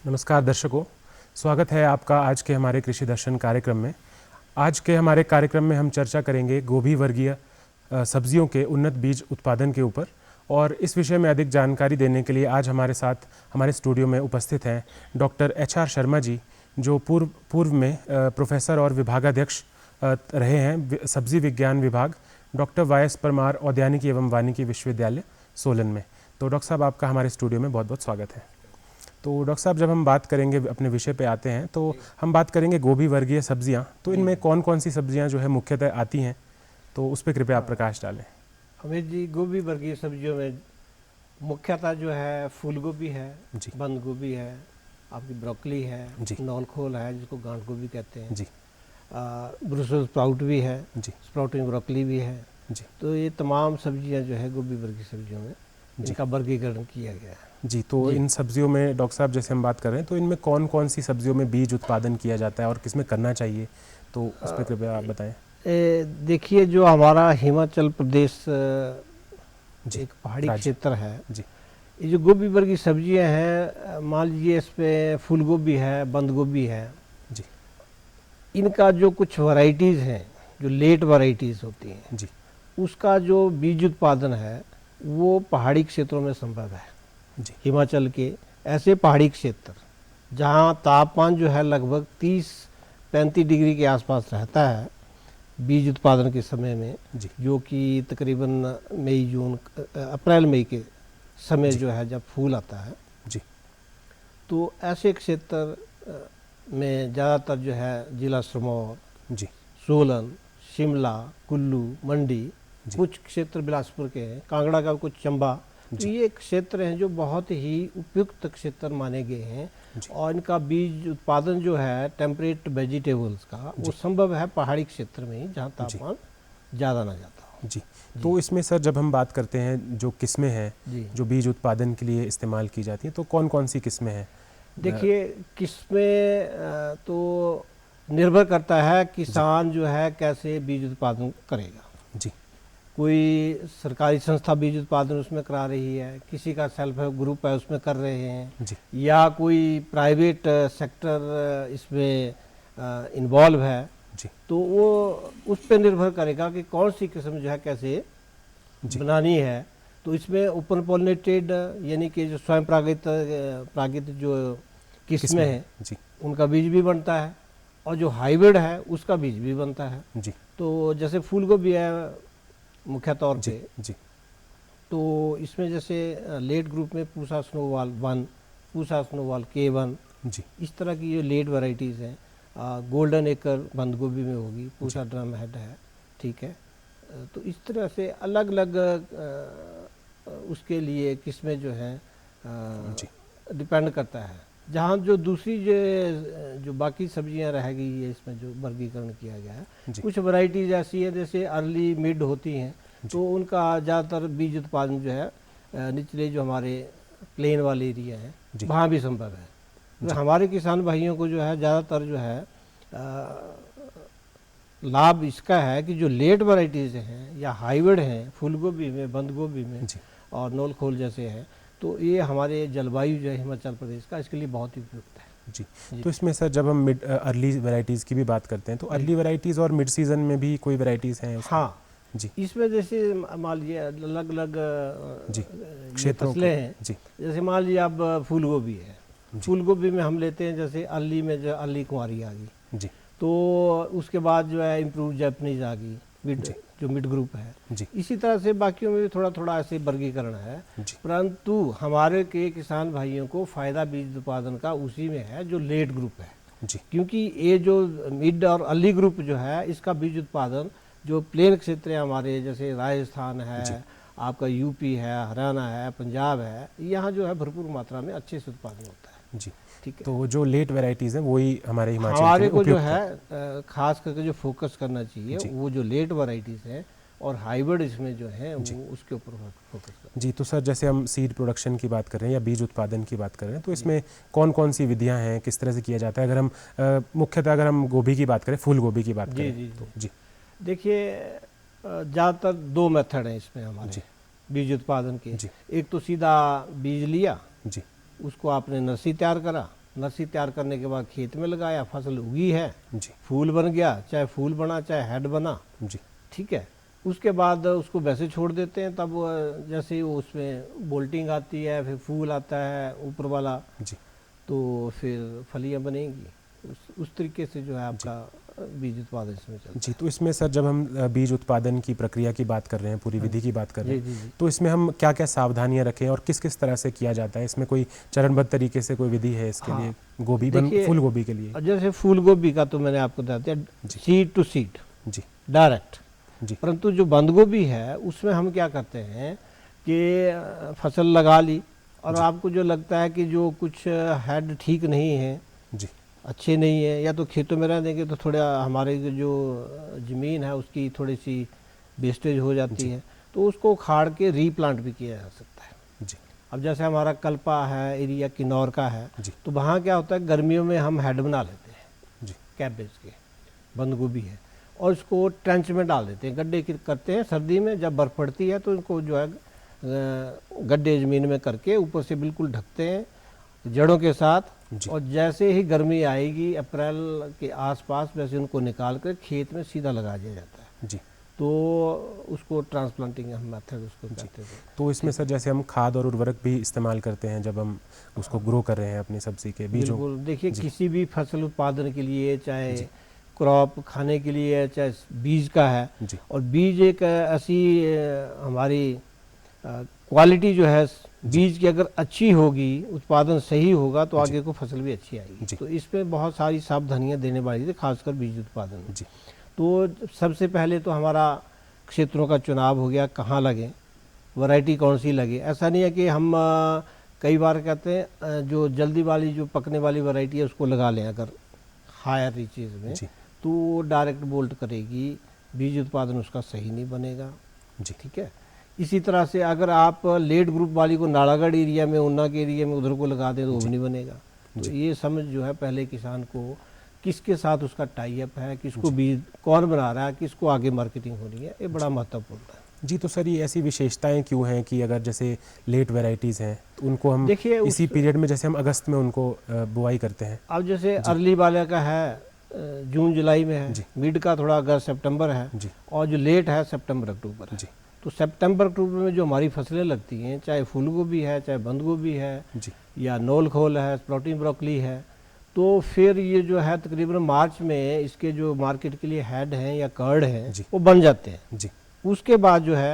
नमस्कार दर्शकों, स्वागत है आपका आज के हमारे कृषि दर्शन कार्यक्रम में। आज के हमारे कार्यक्रम में हम चर्चा करेंगे गोभी वर्गीय सब्जियों के उन्नत बीज उत्पादन के ऊपर। और इस विषय में अधिक जानकारी देने के लिए आज हमारे साथ हमारे स्टूडियो में उपस्थित हैं डॉक्टर HR शर्मा जी, जो पूर्व में प्रोफेसर और विभागाध्यक्ष रहे हैं सब्जी विज्ञान विभाग, डॉक्टर YS परमार औद्यानिकी एवं वानिकी विश्वविद्यालय सोलन में। तो डॉक्टर साहब, आपका हमारे स्टूडियो में बहुत बहुत स्वागत है। तो डॉक्टर साहब, जब हम बात करेंगे, अपने विषय पे आते हैं, तो हम बात करेंगे गोभी वर्गीय सब्जियां। तो इनमें कौन कौन सी सब्जियां जो है मुख्यतः आती हैं, तो उस पर कृपया आप प्रकाश डालें। अमित जी, गोभी वर्गीय सब्जियों में मुख्यतः जो है फूल गोभी है, बंद गोभी है, आपकी ब्रोकली है, नौलखोल है जिसको गांठ गोभी कहते हैं जी, ब्रुसेल्स स्प्राउट भी है जी, स्प्राउटिंग ब्रोकली भी है जी। तो ये तमाम सब्जियां जो है गोभी वर्गीय सब्जियों में इनका वर्गीकरण किया गया है जी। तो इन सब्जियों में डॉक्टर साहब, जैसे हम बात कर रहे हैं, तो इनमें कौन कौन सी सब्जियों में बीज उत्पादन किया जाता है और किसमें करना चाहिए, तो उस पर कृपया आप बताएं। देखिए, जो हमारा हिमाचल प्रदेश एक पहाड़ी क्षेत्र है जी, ये जो गोभी वर्गीय सब्जियां हैं, मान लीजिए इसमें फूल गोभी है, बंद गोभी है जी, इनका जो कुछ वैरायटीज़ हैं, जो लेट वैरायटीज़ होती हैं जी, उसका जो बीज उत्पादन है वो पहाड़ी क्षेत्रों में संभव है जी। हिमाचल के ऐसे पहाड़ी क्षेत्र जहाँ तापमान जो है लगभग 30-35 डिग्री के आसपास रहता है बीज उत्पादन के समय में जी, जो कि तकरीबन मई जून अप्रैल मई के समय जो है जब फूल आता है जी, तो ऐसे क्षेत्र में ज़्यादातर जो है जिला सिरमौर जी, सोलन, शिमला, कुल्लू, मंडी, कुछ क्षेत्र बिलासपुर के हैं, कांगड़ा का कुछ चंबा, तो ये क्षेत्र हैं जो बहुत ही उपयुक्त क्षेत्र माने गए हैं। और इनका बीज उत्पादन जो है टेम्परेट वेजिटेबल्स का वो संभव है पहाड़ी क्षेत्र में ही, जहाँ तापमान ज़्यादा ना जाता हो जी। तो इसमें सर, जब हम बात करते हैं जो किस्में हैं जो बीज उत्पादन के लिए इस्तेमाल की जाती हैं, तो कौन कौन सी किस्में हैं? देखिए, किस्में तो निर्भर करता है किसान जो है कैसे बीज उत्पादन करेगा जी। कोई सरकारी संस्था बीज उत्पादन उसमें करा रही है, किसी का सेल्फ हेल्प ग्रुप है उसमें कर रहे हैं जी, या कोई प्राइवेट सेक्टर इसमें इन्वॉल्व है जी, तो वो उस पर निर्भर करेगा कि कौन सी किस्म जो है कैसे बनानी है। तो इसमें ओपन पॉलिनेटेड यानी कि जो स्वयं परागित जो किस्में हैं जी, उनका बीज भी बनता है, और जो हाइब्रिड है उसका बीज भी बनता है जी। तो जैसे फूल गोभी है मुख्य तौर पे जी, तो इसमें जैसे लेट ग्रुप में पूसा स्नोवाल 1, पूसा स्नोवाल K1 जी, इस तरह की जो लेट वैरायटीज़ हैं, गोल्डन एकर बंद गोभी में होगी, पूसा ड्रम हेड है, ठीक है। तो इस तरह से अलग अलग उसके लिए किस्में जो हैं डिपेंड करता है। जहाँ जो दूसरी जो बाकी सब्जियां रह गई है, इसमें जो वर्गीकरण किया गया है, कुछ वैरायटीज ऐसी है जैसे अर्ली मिड होती हैं, तो उनका ज़्यादातर बीज उत्पादन जो है निचले जो हमारे प्लेन वाले एरिया हैं वहाँ भी संभव है। तो हमारे किसान भाइयों को जो है ज़्यादातर जो है लाभ इसका है कि जो लेट वैरायटीज़ हैं या हाइब्रिड हैं फूल गोभी में, बंद गोभी में और नौलखोल जैसे हैं, तो ये हमारे जलवायु जो है हिमाचल प्रदेश का इसके लिए बहुत ही उपयुक्त है जी। तो इसमें सर, जब हम अर्ली वैरायटीज़ की भी बात करते हैं, तो अर्ली वैरायटीज़ और मिड सीजन में भी कोई वैरायटीज़ हैं? हाँ जी, इसमें जैसे मान लीजिए अलग अलग फसलें हैं जी। जैसे मान लीजिए अब फूल गोभी है, फूल गोभी में हम लेते हैं जैसे अर्ली में जो अर्ली कुंवारी आ गई जी, तो उसके बाद जो है इम्प्रूव जैपनीज आ गई, जो मिड ग्रुप है जी। इसी तरह से बाकियों में भी थोड़ा थोड़ा ऐसे वर्गीकरण है, परंतु हमारे के किसान भाइयों को फायदा बीज उत्पादन का उसी में है जो लेट ग्रुप है जी। क्योंकि ये जो मिड और अर्ली ग्रुप जो है इसका बीज उत्पादन जो प्लेन क्षेत्र है हमारे, जैसे राजस्थान है, आपका यूपी है, हरियाणा है, पंजाब है, यहाँ जो है भरपूर मात्रा में अच्छे से उत्पादन होता है जी, ठीक है। तो जो लेट वैरायटीज़ हैं वही हमारे को जो है खास करके जो फोकस करना चाहिए वो जो लेट वैरायटीज़ है और हाइब्रिड इसमें जो है वो उसके ऊपर फोकस करना जी। तो सर, जैसे हम सीड प्रोडक्शन की बात कर रहे हैं या बीज उत्पादन की बात कर रहे हैं, तो इसमें कौन कौन सी विधियां हैं, किस तरह से किया जाता है? अगर हम मुख्यतः अगर हम गोभी की बात करें, फूल गोभी की बात करें तो जी, देखिए ज़्यादातर 2 मेथड हैं इसमें हमारे बीज उत्पादन के। एक तो सीधा बीज लिया जी, उसको आपने नर्सरी तैयार करा नर्सरी तैयार करने के बाद खेत में लगाया, फसल उगी है, जी फूल बन गया, चाहे फूल बना चाहे हेड बना, जी ठीक है। उसके बाद उसको वैसे छोड़ देते हैं, तब जैसे ही उसमें बोल्टिंग आती है, फिर फूल आता है ऊपर वाला, जी तो फिर फलियां बनेंगी। उस तरीके से जो है आपका बीज उत्पादन इसमें चलता जी। तो इसमें सर जब हम बीज उत्पादन की प्रक्रिया की बात कर रहे हैं, पूरी विधि की बात कर रहे जी, हैं, जी। तो इसमें हम क्या क्या सावधानियां रखें और किस किस तरह से किया जाता है? इसमें कोई चरणबद्ध तरीके से कोई विधि है इसके लिए, गोभी फूल गोभी के लिए? जैसे फूल गोभी का तो मैंने आपको बता दिया, सीड टू सीड, जी डायरेक्ट जी। परंतु जो बंद गोभी है उसमें हम क्या करते हैं कि फसल लगा ली और आपको जो लगता है कि जो कुछ हेड ठीक नहीं है, जी अच्छे नहीं है, या तो खेतों में रह देंगे तो थोड़ा हमारे जो ज़मीन है उसकी थोड़ी सी वेस्टेज हो जाती है, तो उसको उखाड़ के रीप्लांट भी किया जा सकता है। जी अब जैसे हमारा कल्पा है, एरिया किन्नौर का है, जी तो वहाँ क्या होता है, गर्मियों में हम हेड बना लेते हैं जी कैबेज के, बंद गोभी है, और उसको ट्रेंच में डाल देते हैं, गड्ढे करते हैं। सर्दी में जब बर्फ़ पड़ती है तो इनको जो है गड्ढे ज़मीन में करके ऊपर से बिल्कुल ढकते हैं जड़ों के साथ, और जैसे ही गर्मी आएगी अप्रैल के आसपास, वैसे उनको निकाल कर खेत में सीधा लगा दिया जाता है जी। तो उसको ट्रांसप्लांटिंग हम मेथड उसको कहते हैं। तो इसमें सर जैसे हम खाद और उर्वरक भी इस्तेमाल करते हैं जब हम उसको ग्रो कर रहे हैं अपनी सब्जी के बीजों? बिल्कुल, देखिए किसी भी फसल उत्पादन के लिए, चाहे क्रॉप खाने के लिए, चाहे बीज का है, और बीज एक ऐसी हमारी क्वालिटी जो है बीज की अगर अच्छी होगी, उत्पादन सही होगा तो आगे को फसल भी अच्छी आएगी। तो इसमें बहुत सारी सावधानियां देने वाली थी, खासकर बीज उत्पादन में। तो सबसे पहले तो हमारा क्षेत्रों का चुनाव हो गया, कहाँ लगे, वैरायटी कौन सी लगे। ऐसा नहीं है कि हम कई बार कहते हैं जो जल्दी वाली जो पकने वाली वैरायटी है उसको लगा लें अगर हायर रीचेज में, तो वो डायरेक्ट बोल्ट करेगी, बीज उत्पादन उसका सही नहीं बनेगा। ठीक है। इसी तरह से अगर आप लेट ग्रुप वाली को नालागढ़ एरिया में, ऊना के एरिया में उधर को लगा दें तो वो भी नहीं बनेगा। तो ये समझ जो है पहले किसान को किसके साथ उसका टाई अप है, किसको बीज कौन बना रहा है, किसको आगे मार्केटिंग हो रही है, ये बड़ा महत्वपूर्ण है। जी। तो सर ये ऐसी विशेषताएं क्यों हैं कि अगर जैसे लेट वैरायटीज़ हैं तो उनको हम देखिए इसी पीरियड में, जैसे हम अगस्त में उनको बुआई करते हैं, अब जैसे अर्ली वाले का है जून जुलाई में है, मिड का थोड़ा अगस्त सितंबर है, और जो लेट है सितंबर अक्टूबर है। तो सितंबर अक्टूबर में जो हमारी फसलें लगती हैं, चाहे फूल गोभी है, चाहे बंद गोभी है, या नोल खोल है, स्प्राउटिंग ब्रोकली है, तो फिर ये जो है तकरीबन मार्च में इसके जो मार्केट के लिए हेड हैं या कर्ड हैं वो बन जाते हैं। उसके बाद जो है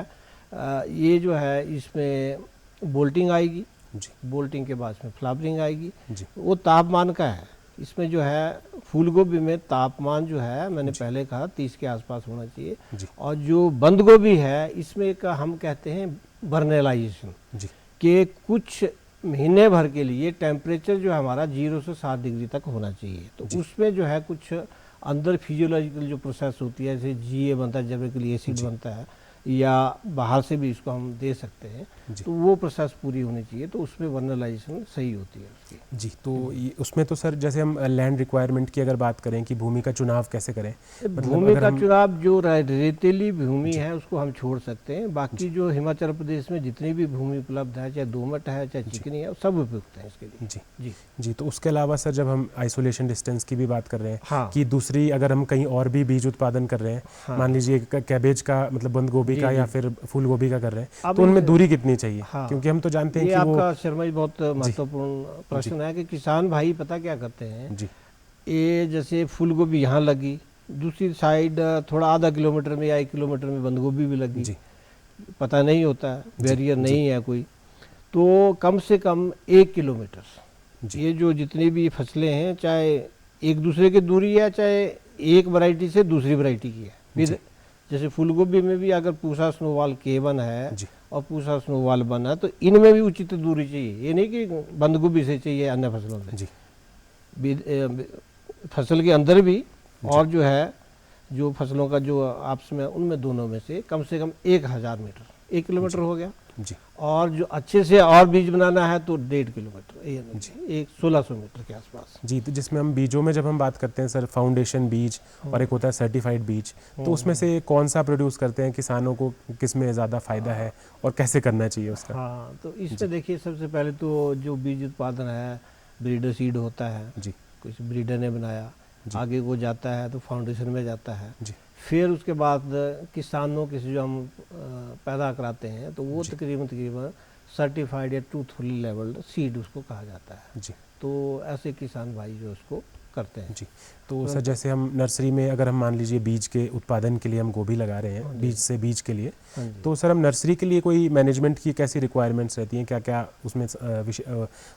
ये जो है इसमें बोल्टिंग आएगी, बोल्टिंग के बाद इसमें फ्लावरिंग आएगी। वो तापमान का है, इसमें जो है फूल गोभी में तापमान जो है मैंने पहले कहा 30 के आसपास होना चाहिए, और जो बंद गोभी है इसमें एक हम कहते हैं बर्नेलाइजेशन, कि कुछ महीने भर के लिए टेम्परेचर जो हमारा 0 से 7 डिग्री तक होना चाहिए। तो उसमें जो है कुछ अंदर फिजियोलॉजिकल जो प्रोसेस होती है, जैसे GA बनता है, जैविक एसिड बनता है, या बाहर से भी इसको हम दे सकते हैं, तो वो प्रोसेस पूरी होनी चाहिए, तो उसमें वर्नलाइजेशन सही होती है उसकी। जी। तो उसमें तो सर जैसे हम लैंड रिक्वायरमेंट की अगर बात करें कि भूमि का चुनाव कैसे करें, भूमि का चुनाव जो रेतीली भूमि है उसको हम छोड़ सकते हैं, बाकी जो हिमाचल प्रदेश में जितनी भी भूमि उपलब्ध है, चाहे दोमट है चाहे चिकनी है, सब उपयुक्त है इसके लिए। जी। तो उसके अलावा सर जब हम आइसोलेशन डिस्टेंस की भी बात कर रहे हैं कि दूसरी अगर हम कहीं और भी बीज उत्पादन कर रहे हैं, मान लीजिए कैबेज का मतलब बंद गोभी का या फिर फूल गोभी का कर रहे हैं, तो उनमें दूरी कितनी चाहिए? क्योंकि हम तो जानते हैं कि आपका शर्मा जी बहुत महत्वपूर्ण प्रश्न है कि किसान भाई पता क्या करते हैं, ये जैसे फूल गोभी यहाँ लगी, दूसरी साइड थोड़ा आधा किलोमीटर में या 1 किलोमीटर में बंद गोभी भी लगी, पता नहीं होता, बैरियर नहीं है कोई, तो कम से कम 1 किलोमीटर ये जो जितनी भी फसलें हैं, चाहे एक दूसरे की दूरी है, चाहे एक वैरायटी से दूसरी वैरायटी की है। जैसे फूल गोभी में भी अगर पूसा स्नोवाल K1 है और पूसा स्नोवाल 1 है, तो इनमें भी उचित दूरी चाहिए। ये नहीं कि बंद गोभी से चाहिए अन्य फसलों से, फसल के अंदर भी, और जो है जो फसलों का जो आपस में उनमें दोनों में से कम 1000 मीटर, 1 किलोमीटर हो गया। और जो अच्छे से और बीज बनाना है तो 1.5 किलोमीटर, एक 1600 मीटर के आसपास। जी। तो जिसमें हम बीजों में जब हम बात करते हैं सर, फाउंडेशन बीज और एक होता है सर्टिफाइड बीज, तो उसमें से कौन सा प्रोड्यूस करते हैं, किसानों को किस में ज़्यादा फायदा है और कैसे करना चाहिए उसका? हाँ, तो इसमें देखिए सबसे पहले तो जो बीज उत्पादन है ब्रीडर सीड होता है जी कुछ ब्रीडर ने बनाया, आगे वो जाता है तो फाउंडेशन में जाता है, जी फिर उसके बाद किसानों के से जो हम पैदा कराते हैं तो वो तकरीबन सर्टिफाइड या ट्रूथफुली लेवल्ड सीड उसको कहा जाता है जी। तो ऐसे किसान भाई जो उसको करते हैं जी। तो सर जैसे हम नर्सरी में अगर हम मान लीजिए बीज के उत्पादन के लिए हम गोभी लगा रहे हैं, बीज से बीज के लिए, तो सर हम नर्सरी के लिए कोई मैनेजमेंट की कैसी रिक्वायरमेंट्स रहती हैं, क्या क्या उसमें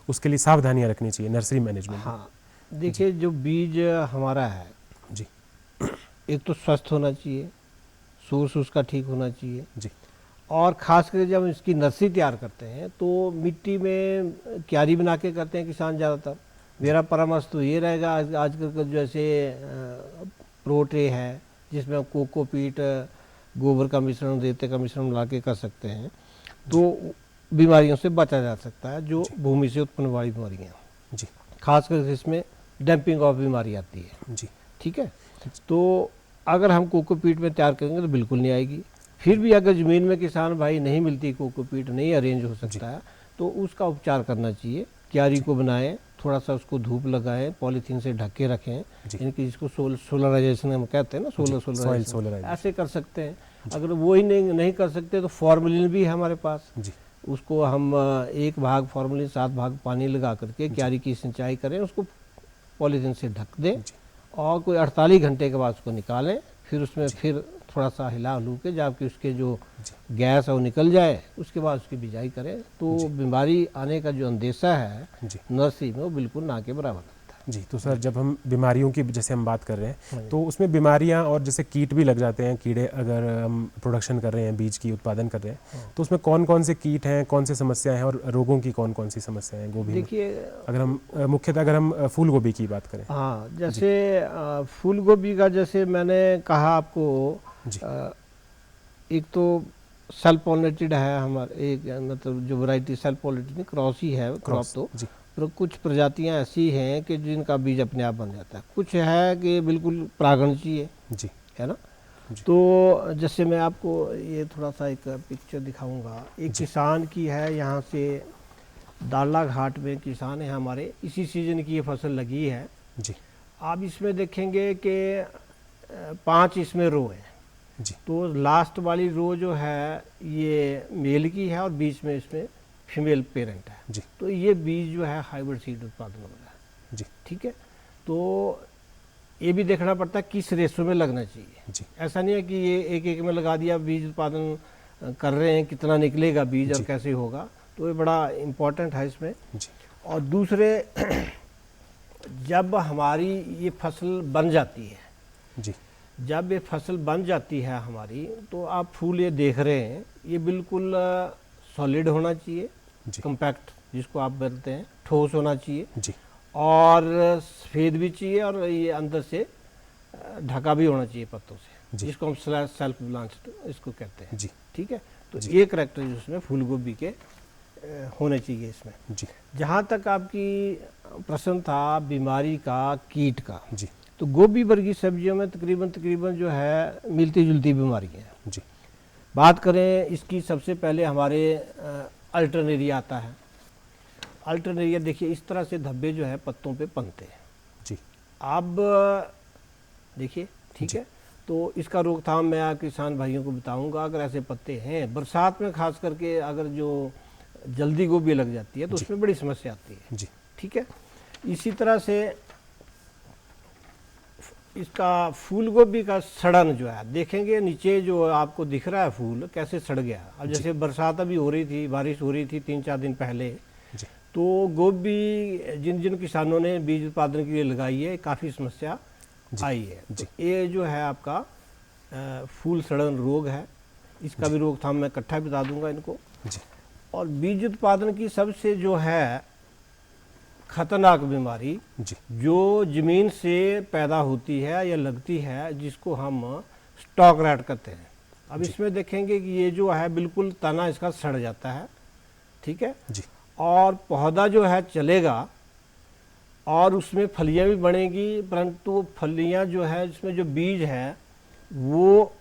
उसके लिए सावधानियां रखनी चाहिए नर्सरी मैनेजमेंट? हाँ देखिए, जो बीज हमारा है जी, एक तो स्वस्थ होना चाहिए, सोर्स उसका ठीक होना चाहिए जी, और ख़ास करके जब इसकी नर्सरी तैयार करते हैं तो मिट्टी में क्यारी बना के करते हैं किसान ज़्यादातर। मेरा परामर्श तो ये रहेगा, आजकल का जैसे प्रो ट्रे है जिसमें कोकोपीट, गोबर का मिश्रण, रेते का मिश्रण मिला के कर सकते हैं तो बीमारियों से बचा जा सकता है जो भूमि से उत्पन्न वाली बीमारियाँ, जी, खास करके इसमें डंपिंग ऑफ बीमारी आती है। जी, ठीक है, तो अगर हम कोकोपीट में तैयार करेंगे तो बिल्कुल नहीं आएगी। फिर भी अगर ज़मीन में किसान भाई नहीं मिलती, कोकोपीट नहीं अरेंज हो सकता है तो उसका उपचार करना चाहिए। क्यारी को बनाएं, थोड़ा सा उसको धूप लगाएं, पॉलीथीन से ढक के रखें, इनकी जिसको सोलराइजेशन हम कहते हैं ना, सोलराइजेशन ऐसे कर सकते हैं। अगर वो ही नहीं कर सकते तो फॉर्मलिन भी है हमारे पास, उसको हम 1 भाग फॉर्मलिन 7 भाग पानी लगा करके क्यारी की सिंचाई करें, उसको पॉलीथीन से ढक दें और कोई 48 घंटे के बाद उसको निकालें, फिर उसमें फिर थोड़ा सा हिला हलू के जबकि उसके जो गैस है वो निकल जाए, उसके बाद उसकी बिजाई करें तो बीमारी आने का जो अंदेशा है नर्सरी में वो बिल्कुल ना के बराबर लगता है। जी। तो सर जब हम बीमारियों की जैसे हम बात कर रहे हैं तो उसमें बीमारियां और जैसे कीट भी लग जाते हैं, कीड़े अगर हम प्रोडक्शन कर रहे हैं, बीज की उत्पादन कर रहे हैं तो उसमें कौन कौन से कीट हैं, कौन सी समस्याएं हैं और रोगों की कौन कौन सी समस्याएं हैं गोभी में? देखिए, अगर हम मुख्यतः अगर हम फूल गोभी की बात करें, हाँ जैसे फूल गोभी का जैसे मैंने कहा आपको, एक तो सेल्फ पॉलिनेटेड है हमारे, एक मतलब जो वैरायटी सेल्फ पॉलिनेटेड क्रॉस ही है क्रॉप, तो पर कुछ प्रजातियां ऐसी हैं कि जिनका बीज अपने आप बन जाता है, कुछ है कि बिल्कुल परागण चाहिए जी, है ना। तो जैसे मैं आपको ये थोड़ा सा एक पिक्चर दिखाऊंगा, एक किसान की है, यहाँ से दाला घाट में किसान है हमारे, इसी सीजन की ये फसल लगी है जी। आप इसमें देखेंगे कि 5 इसमें रो है जी। तो लास्ट वाली रो जो है ये मेल की है और बीच में इसमें फीमेल पेरेंट है जी। तो ये बीज जो है हाइब्रिड सीड उत्पादन हो रहा है जी, ठीक है। तो ये भी देखना पड़ता है किस रेशो में लगना चाहिए जी। ऐसा नहीं है कि ये एक में लगा दिया, बीज उत्पादन कर रहे हैं, कितना निकलेगा बीज और कैसे होगा, तो ये बड़ा इम्पोर्टेंट है इसमें जी। और दूसरे जब हमारी ये फसल बन जाती है जी, जब ये फसल बन जाती है हमारी, तो आप फूल ये देख रहे हैं, ये बिल्कुल सॉलिड होना चाहिए, कम्पैक्ट जिसको आप बोलते हैं, ठोस होना चाहिए जी। और सफ़ेद भी चाहिए और ये अंदर से ढका भी होना चाहिए पत्तों से, जिसको हम सेल्फ ब्लांच्ड इसको कहते हैं जी, ठीक है। तो ये करैक्टर उसमें फूल गोभी के होने चाहिए इसमें जी। जहाँ तक आपकी प्रश्न था बीमारी का, कीट का जी, तो गोभी वर्गीय सब्जियों में तकरीबन जो है मिलती जुलती बीमारियाँ हैं जी। बात करें इसकी, सबसे पहले हमारे अल्टरनेरिया आता है। अल्टरनेरिया देखिए इस तरह से धब्बे जो है पत्तों पे पनते हैं जी। अब देखिए, ठीक है, तो इसका रोकथाम मैं किसान भाइयों को बताऊंगा। अगर ऐसे पत्ते हैं बरसात में, खास करके अगर जो जल्दी गोभी लग जाती है तो उसमें बड़ी समस्या आती है जी, ठीक है। इसी तरह से इसका फूल गोभी का सड़न जो है, देखेंगे नीचे जो आपको दिख रहा है फूल कैसे सड़ गया। अब जैसे बरसात अभी हो रही थी, बारिश हो रही थी 3-4 दिन पहले, तो गोभी जिन जिन किसानों ने बीज उत्पादन के लिए लगाई है काफ़ी समस्या आई है। तो ये जो है आपका फूल सड़न रोग है, इसका भी रोकथाम मैं इकट्ठा बता दूंगा इनको। और बीज उत्पादन की सबसे जो है खतरनाक बीमारी जो ज़मीन से पैदा होती है या लगती है, जिसको हम स्टॉक रैट कहते हैं। अब इसमें देखेंगे कि ये जो है बिल्कुल तना इसका सड़ जाता है, ठीक है जी। और पौधा जो है चलेगा और उसमें फलियां भी बनेगी, परंतु फलियां जो है जिसमें जो बीज है वो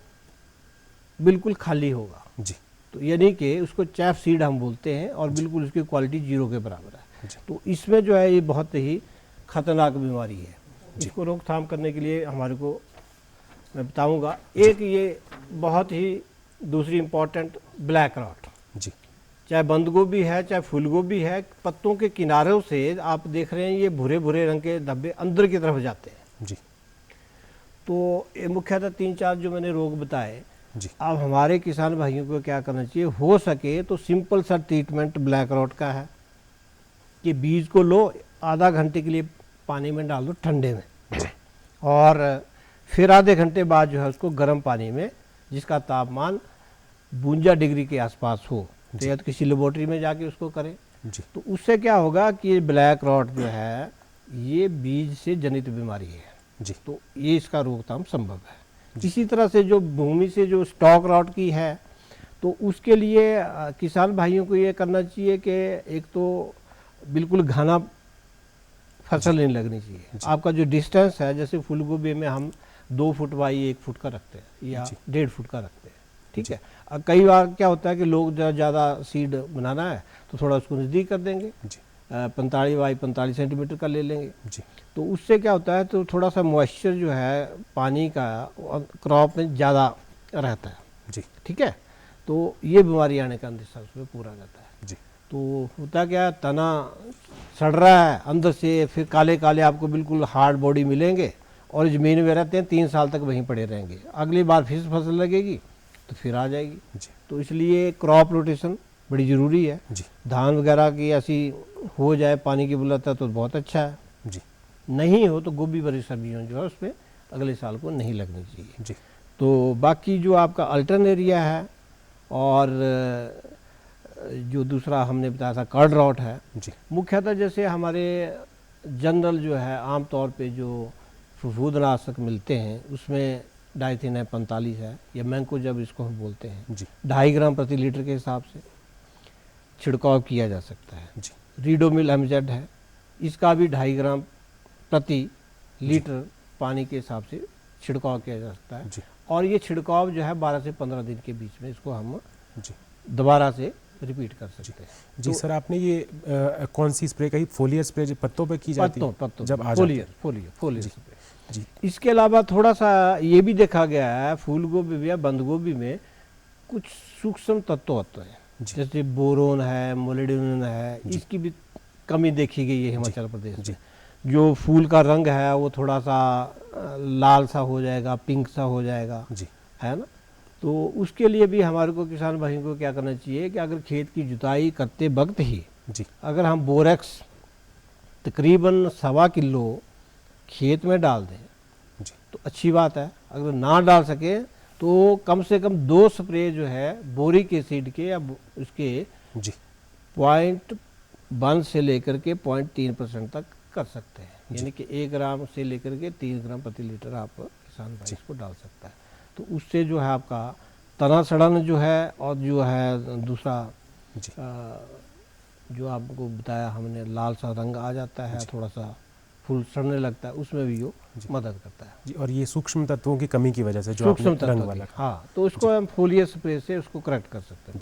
बिल्कुल खाली होगा जी। तो यानी कि उसको चैफ सीड हम बोलते हैं और बिल्कुल उसकी क्वालिटी 0 के बराबर है। तो इसमें जो है ये बहुत ही खतरनाक बीमारी है। इसको रोकथाम करने के लिए हमारे को मैं बताऊंगा, एक ये बहुत ही दूसरी इम्पोर्टेंट ब्लैक रॉट, जी, चाहे बंद गोभी है चाहे फूल गोभी है, पत्तों के किनारों से आप देख रहे हैं ये भूरे भूरे रंग के धब्बे अंदर की तरफ जाते हैं जी। तो ये मुख्यतः 3-4 जो मैंने रोग बताए। जी। अब हमारे किसान भाइयों को क्या करना चाहिए, हो सके तो सिंपल सा ट्रीटमेंट ब्लैक रॉट का है कि बीज को लो, आधा घंटे के लिए पानी में डाल दो ठंडे में, और फिर आधे घंटे बाद जो है उसको गर्म पानी में, जिसका तापमान 52 डिग्री के आसपास हो, तो या तो किसी लेबोरेटरी में जाके उसको करें। तो उससे क्या होगा कि ब्लैक रॉट जो है ये बीज से जनित बीमारी है जी, तो ये इसका रोकथाम संभव है। इसी तरह से जो भूमि से जो स्टॉक रॉट की है, तो उसके लिए किसान भाइयों को ये करना चाहिए कि एक तो बिल्कुल घना फसल नहीं लगनी चाहिए। आपका जो डिस्टेंस है, जैसे फूल गोभी में हम 2 फुट बाई 1 फुट का रखते हैं या 1.5 फुट का रखते हैं, ठीक है। कई बार क्या होता है कि लोग ज़्यादा सीड बनाना है तो थोड़ा उसको नज़दीक कर देंगे, 45 बाई 45 सेंटीमीटर का ले लेंगे जी। तो उससे क्या होता है, तो थोड़ा सा मॉइस्चर जो है पानी का क्रॉप में ज़्यादा रहता है जी, ठीक है। तो ये बीमारी आने का अंदेशा उसमें पूरा रहता है जी। तो होता क्या, तना सड़ रहा है अंदर से, फिर काले काले आपको बिल्कुल हार्ड बॉडी मिलेंगे और ज़मीन में रहते हैं, 3 साल तक वहीं पड़े रहेंगे। अगली बार फिर फसल लगेगी तो फिर आ जाएगी जी। तो इसलिए क्रॉप रोटेशन बड़ी ज़रूरी है जी। धान वगैरह की ऐसी हो जाए पानी की बुलता तो बहुत अच्छा है जी, नहीं हो तो गोभी भरी सब्जियों जो है उसमें अगले साल को नहीं लगनी चाहिए जी। तो बाकी जो आपका अल्टर्न एरिया है और जो दूसरा हमने बताया था कर्ड रॉट है जी, मुख्यतः जैसे हमारे जनरल जो है आमतौर पे जो फफूंदनाशक मिलते हैं उसमें डाइथिन है 45 है, या मैंको जब इसको हम बोलते हैं जी, 2.5 ग्राम प्रति लीटर के हिसाब से छिड़काव किया जा सकता है जी। रीडोमिल एमजेड है, इसका भी 2.5 ग्राम प्रति लीटर पानी के हिसाब से छिड़काव किया जा सकता है जी। और ये छिड़काव जो है 12 से 15 दिन के बीच में इसको हम दोबारा से रिपीट कर सकते हैं जी। तो सर आपने ये कौन सी स्प्रे कही, फोलियर स्प्रे जो पत्तों पे की जाती है? पत्तों जब फोलियर स्प्रे जी। इसके अलावा थोड़ा सा ये भी देखा गया है फूल गोभी या बंद गोभी में कुछ सूक्ष्म तत्व होते हैं, जैसे बोरोन है, मोलिब्डेनम है, इसकी भी कमी देखी गई है हिमाचल प्रदेश में। जो फूल का रंग है वो थोड़ा सा लाल सा हो जाएगा, पिंक सा हो जाएगा जी, है ना। तो उसके लिए भी हमारे को किसान भाइयों को क्या करना चाहिए कि अगर खेत की जुताई करते वक्त ही जी, अगर हम बोरेक्स तकरीबन 1.25 किलो खेत में डाल दें जी, तो अच्छी बात है। अगर ना डाल सके तो कम से कम 2 स्प्रे जो है बोरिक एसिड के या उसके जी 0.1 से लेकर के 0.3% तक कर सकते हैं, यानी कि 1 ग्राम से लेकर के 3 ग्राम प्रति लीटर आप किसान भाई इसको डाल सकता है। तो उससे जो है आपका तना सड़न जो है और जो है दूसरा जो आपको बताया हमने लाल सा रंग आ जाता है, थोड़ा सा फूल सड़ने लगता है, उसमें भी वो मदद करता है जी। और ये सूक्ष्म तत्वों की कमी की वजह से जो आपने रंग वाला, हाँ, तो उसको हम फोलियर स्प्रे से उसको करेक्ट कर सकते हैं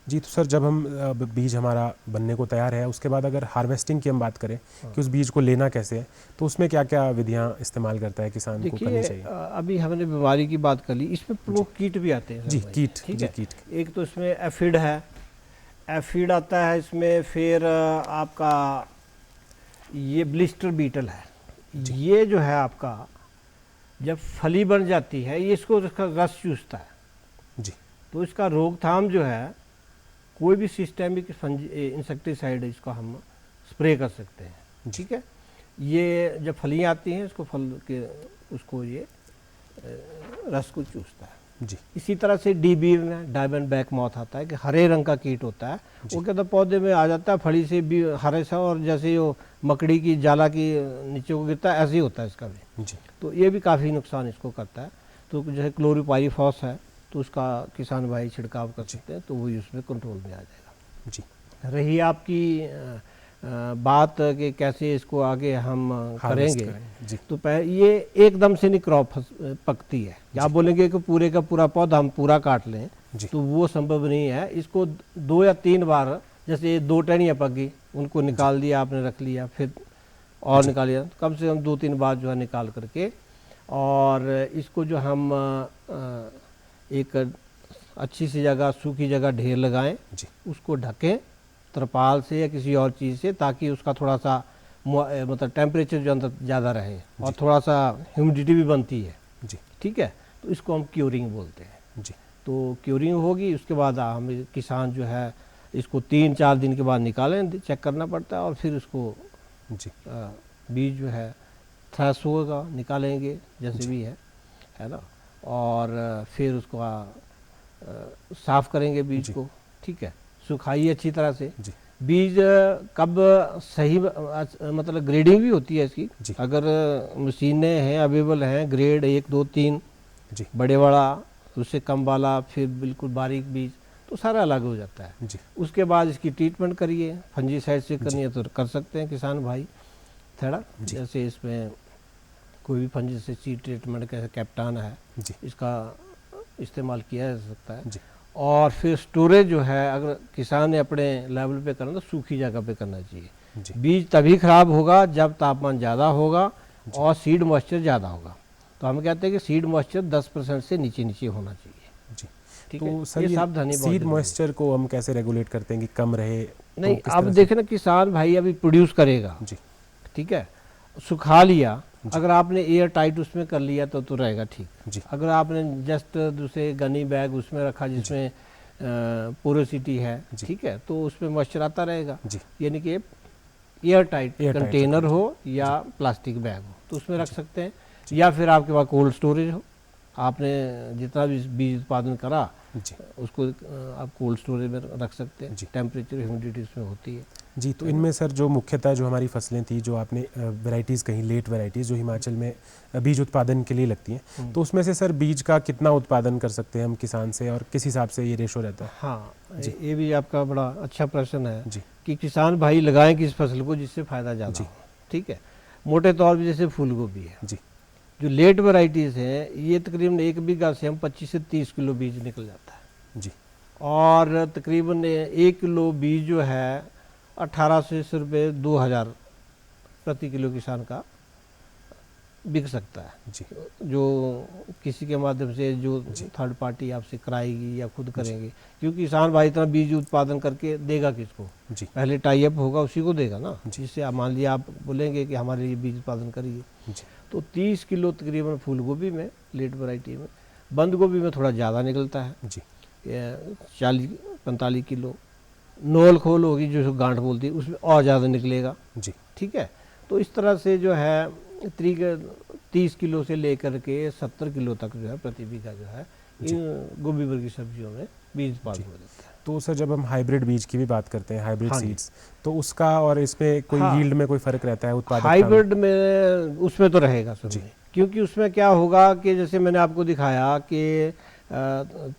जी। तो सर जब हम बीज हमारा बनने को तैयार है उसके बाद अगर हार्वेस्टिंग की हम बात करें कि उस बीज को लेना कैसे है, तो उसमें क्या क्या विधियां इस्तेमाल करता है किसान को करनी चाहिए? अभी हमने बीमारी की बात कर ली, इसमें प्रमुख कीट भी आते हैं जी, कीट, ठीक है। एक तो इसमें एफिड है, एफिड आता है इसमें, फिर आपका ये ब्लिस्टर बीटल है, ये जो है आपका जब फली बन जाती है ये इसको रस चूसता है जी। तो इसका रोकथाम जो है कोई भी सिस्टेमिक इंसेक्टिसाइड इसको हम स्प्रे कर सकते हैं, ठीक है। ये जब फलियाँ आती हैं इसको फल के उसको ये रस को चूसता है जी। इसी तरह से डीबी में डायमंड बैक मॉथ आता है कि हरे रंग का कीट होता है, वो कहता है पौधे में आ जाता है, फली से भी हरे सा, और जैसे वो मकड़ी की जाला की नीचे को गिरता है ऐसे ही होता है इसका भी जी। तो ये भी काफ़ी नुकसान इसको करता है। तो जैसे क्लोरीपाइरीफॉस है तो उसका किसान भाई छिड़काव कर सकते हैं, तो वही उसमें कंट्रोल में आ जाएगा जी। रही आपकी बात कि कैसे इसको आगे हम करेंगे जी। तो ये एकदम से नहीं क्रॉप पकती है, आप बोलेंगे कि पूरे का पूरा पौधा हम पूरा काट लें तो वो संभव नहीं है। इसको 2 या 3 बार जैसे 2 टहनियाँ पक गई, उनको निकाल दिया आपने, रख लिया, फिर और निकाल लिया, कम से कम 2-3 बार जो है निकाल करके, और इसको जो हम एक अच्छी सी जगह, सूखी जगह ढेर लगाएं, उसको ढकें तरपाल से या किसी और चीज़ से, ताकि उसका थोड़ा सा मतलब टेम्परेचर जो अंदर ज़्यादा रहे और थोड़ा सा ह्यूमिडिटी भी बनती है जी। ठीक है, तो इसको हम क्यूरिंग बोलते हैं जी। तो क्यूरिंग होगी, उसके बाद हम किसान जो है इसको 3-4 दिन के बाद निकालें, चेक करना पड़ता है, और फिर उसको जी बीज जो है थ्रेश होगा, निकालेंगे जैसे भी है ना, और फिर उसको साफ़ करेंगे बीज को। ठीक है, सुखाइए अच्छी तरह से। बीज कब सही, मतलब ग्रेडिंग भी होती है इसकी, अगर मशीनें हैं अवेलेबल हैं, ग्रेड 1, 2, 3 बड़े वाला, उससे कम वाला, फिर बिल्कुल बारीक बीज, तो सारा अलग हो जाता है जी। उसके बाद इसकी ट्रीटमेंट करिए, फंजीसाइड से करनी है तो कर सकते हैं किसान भाई थोड़ा, जैसे इसमें कोई भी फंजीसाइड ट्रीटमेंट कैसे कैप्टान है जी, इसका इस्तेमाल किया जा सकता है जी। और फिर स्टोरेज जो है, अगर किसान ने अपने लेवल पे करना तो सूखी जगह पे करना चाहिए। बीज तभी खराब होगा जब तापमान ज़्यादा होगा और सीड मॉइस्चर ज़्यादा होगा। तो हम कहते हैं कि सीड मॉइस्चर 10% से नीचे नीचे होना चाहिए जी। ठीक है, तो ये सावधानी। सीड मॉइस्चर को हम कैसे रेगुलेट करते हैं कि कम रहे? नहीं, अब देखें ना, किसान भाई अभी प्रोड्यूस करेगा जी, ठीक है, सुखा लिया, अगर आपने एयर टाइट उसमें कर लिया तो रहेगा ठीक जी। अगर आपने जस्ट दूसरे गनी बैग उसमें रखा जिसमें पोरोसिटी है, ठीक है, तो उसमें मॉइस्चर आता रहेगा, यानी कि एयर टाइट कंटेनर हो या प्लास्टिक बैग हो तो उसमें रख सकते हैं, या फिर आपके पास कोल्ड स्टोरेज हो, आपने जितना भी बीज उत्पादन करा उसको आप कोल्ड स्टोरेज में रख सकते हैं, टेम्परेचर ह्यूमिडिटी उसमें होती है जी। तो इनमें सर जो मुख्यतः जो हमारी फसलें थी, जो आपने वैरायटीज़ कहीं लेट वैरायटीज़ जो हिमाचल में बीज उत्पादन के लिए लगती हैं, तो उसमें से सर बीज का कितना उत्पादन कर सकते हैं हम किसान से, और किस हिसाब से ये रेशो रहता है? हाँ, ये भी आपका बड़ा अच्छा प्रश्न है जी, कि किसान भाई लगाएं किस फसल को जिससे फ़ायदा ज़्यादा हो। ठीक है, मोटे तौर पर जैसे फूल गोभी है जी, जो लेट वैरायटीज़ हैं, ये तकरीबन 1 बीघा से हम 25 से 30 किलो बीज निकल जाता है जी, और तकरीबन 1 किलो बीज जो है 1800 से रुपये 2000 प्रति किलो किसान का बिक सकता है जी। जो किसी के माध्यम से जो थर्ड पार्टी आपसे कराएगी या खुद करेंगे, क्योंकि किसान भाई इतना बीज उत्पादन करके देगा किसको जी, पहले टाई अप होगा उसी को देगा ना, जिससे आप मान लिया आप बोलेंगे कि हमारे लिए बीज उत्पादन करिए, तो 30 किलो तकरीबन फूल गोभी में, लेट वैरायटी में। बंद गोभी में थोड़ा ज़्यादा निकलता है जी, 40-45 किलो। नोल खोल होगी जो गांठ बोलती है, उसमें और ज़्यादा निकलेगा जी। ठीक है, तो इस तरह से जो है 30 किलो से लेकर के 70 किलो तक जो है प्रति बीघा जो है इन गोभी वर्गीय सब्जियों में बीज उत्पादन हो जाता है। तो सर जब हम हाइब्रिड बीज की भी बात करते हैं, हाइब्रिड सीड्स, तो उसका और इसमें कोई यील्ड में कोई फ़र्क रहता है उत्पादकता? हाइब्रिड में उसमें तो रहेगा सर, क्योंकि उसमें क्या होगा कि जैसे मैंने आपको दिखाया कि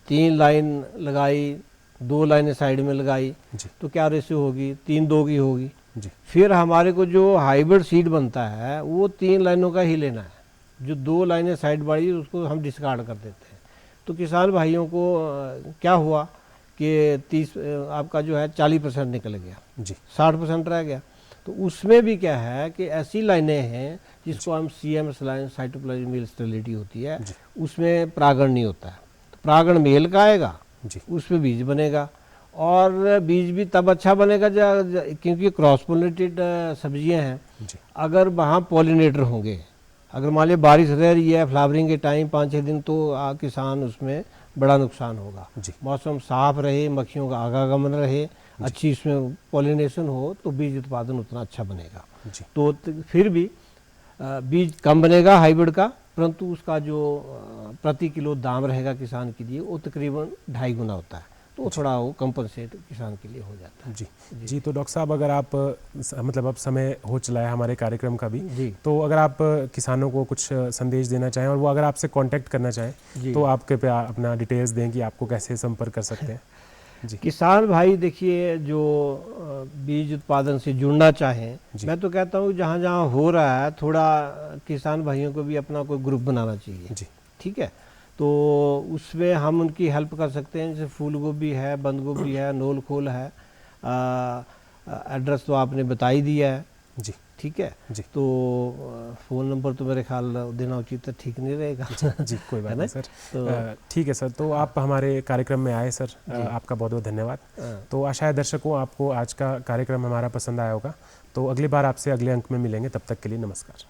3 लाइन लगाई, 2 लाइनें साइड में लगाई, तो क्या रेशियो होगी? 3-2 की होगी जी। फिर हमारे को जो हाइब्रिड सीड बनता है वो 3 लाइनों का ही लेना है, जो 2 लाइनें साइड बढ़ी उसको हम डिस्कार्ड कर देते हैं। तो किसान भाइयों को क्या हुआ कि 30 आपका जो है 40% निकल गया जी, 60% रह गया। तो उसमें भी क्या है कि ऐसी लाइनें हैं जिसको हम CMS line, cytoplasmic male sterility होती है, उसमें परागण नहीं होता है, तो परागण मेल का आएगा जी, उसमें बीज बनेगा, और बीज भी तब अच्छा बनेगा क्योंकि क्रॉस पोलिनेटेड सब्जियां हैं। अगर वहाँ पॉलिनेटर होंगे, अगर मान लिया बारिश रह रही है फ्लावरिंग के टाइम 5-6 दिन, तो किसान उसमें बड़ा नुकसान होगा। मौसम साफ रहे, मक्खियों का आवागमन रहे, अच्छी इसमें पॉलिनेशन हो, तो बीज उत्पादन उतना अच्छा बनेगा। तो फिर भी बीज कम बनेगा हाइब्रिड का, परंतु उसका जो प्रति किलो दाम रहेगा किसान के लिए वो तकरीबन 2.5 गुना होता है, तो थोड़ा वो कंपनसेट किसान के लिए हो जाता है जी। तो डॉक्टर साहब, अगर आप मतलब अब समय हो चला है हमारे कार्यक्रम का भी जी, तो अगर आप किसानों को कुछ संदेश देना चाहें, और वो अगर आपसे कांटेक्ट करना चाहें तो आप कृपया अपना डिटेल्स दें कि आपको कैसे संपर्क कर सकते हैं जी। किसान भाई देखिए, जो बीज उत्पादन से जुड़ना चाहें, मैं तो कहता हूँ जहाँ जहाँ हो रहा है थोड़ा किसान भाइयों को भी अपना कोई ग्रुप बनाना चाहिए जी। ठीक है, तो उसमें हम उनकी हेल्प कर सकते हैं, जैसे फूल गोभी है, बंद गोभी है, नोल खोल है, एड्रेस तो आपने बता ही दिया है जी ठीक है जी तो फ़ोन नंबर तो मेरे ख्याल देना उचित ठीक नहीं रहेगा जी कोई बात है ना? नहीं सर। तो ठीक है सर, तो आप हमारे कार्यक्रम में आए सर, आपका बहुत बहुत धन्यवाद। तो आशा है दर्शकों आपको आज का कार्यक्रम हमारा पसंद आया होगा। तो अगली बार आपसे अगले अंक में मिलेंगे, तब तक के लिए नमस्कार।